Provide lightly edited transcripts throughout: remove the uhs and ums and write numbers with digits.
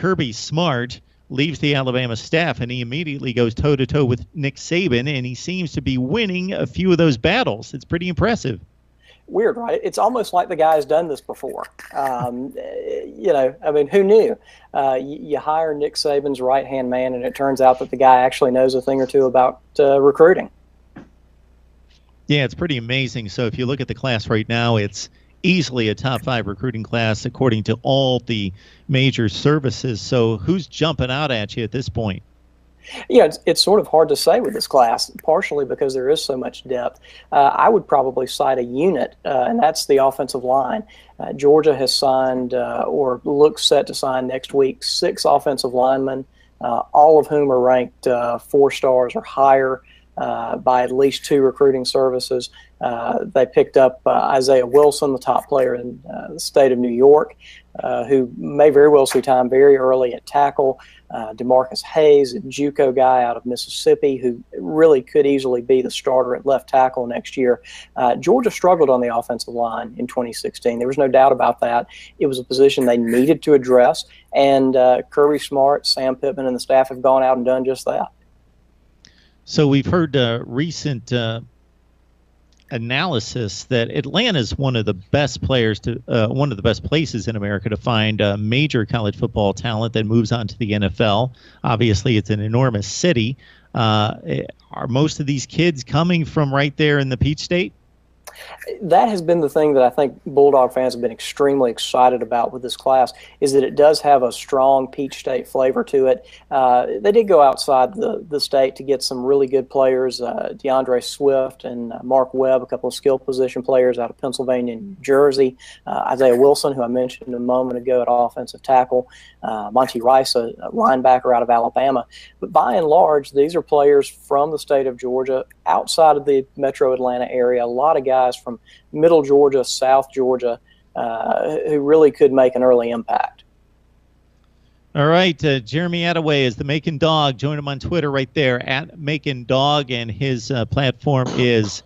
Kirby Smart leaves the Alabama staff, and he immediately goes toe-to-toe with Nick Saban, and he seems to be winning a few of those battles. It's pretty impressive. Weird, right? It's almost like the guy has done this before. Who knew? You hire Nick Saban's right-hand man, and it turns out that the guy actually knows a thing or two about recruiting. Yeah, it's pretty amazing. So if you look at the class right now, it's easily a top 5 recruiting class according to all the major services. So who's jumping out at you at this point? Yeah, it's sort of hard to say with this class, partially because there is so much depth. I would probably cite a unit, and that's the offensive line. Georgia has signed or looks set to sign next week 6 offensive linemen, all of whom are ranked 4 stars or higher by at least 2 recruiting services. They picked up Isaiah Wilson, the top player in the state of New York, who may very well see time very early at tackle. DeMarcus Hayes, a JUCO guy out of Mississippi, who really could easily be the starter at left tackle next year. Georgia struggled on the offensive line in 2016. There was no doubt about that. It was a position they needed to address, and Kirby Smart, Sam Pittman, and the staff have gone out and done just that. So we've heard recent analysis that Atlanta is one of the best places in America to find major college football talent that moves on to the NFL. Obviously, it's an enormous city. Are most of these kids coming from right there in the Peach State? That has been the thing that I think Bulldog fans have been extremely excited about with this class, is that it does have a strong Peach State flavor to it. They did go outside the state to get some really good players, DeAndre Swift and Mark Webb, a couple of skill position players out of Pennsylvania and New Jersey, Isaiah Wilson, who I mentioned a moment ago at offensive tackle, Monty Rice, a linebacker out of Alabama. But by and large, these are players from the state of Georgia, outside of the metro Atlanta area, a lot of guys from middle Georgia, South Georgia, who really could make an early impact. All right, Jeremy Attaway is the Macon Dog. Join him on Twitter right there, at Macon Dog, and his platform is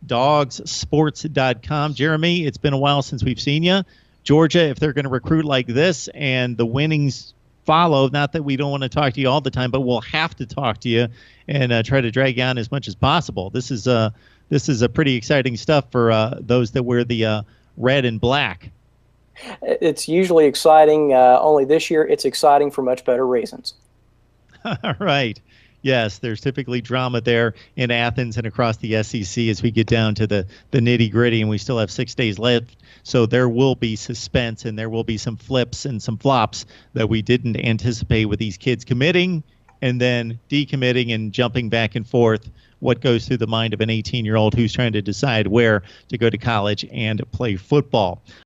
dogsports.com. Jeremy, it's been a while since we've seen you. Georgia, if they're going to recruit like this and the winnings follow, not that we don't want to talk to you all the time, but we'll have to talk to you and try to drag you on as much as possible. This is a pretty exciting stuff for those that wear the red and black. It's usually exciting. Only this year it's exciting for much better reasons. All right. Yes, there's typically drama there in Athens and across the SEC as we get down to the nitty-gritty, and we still have 6 days left. So there will be suspense, and there will be some flips and some flops that we didn't anticipate with these kids committing and then decommitting and jumping back and forth. What goes through the mind of an 18-year-old who's trying to decide where to go to college and play football.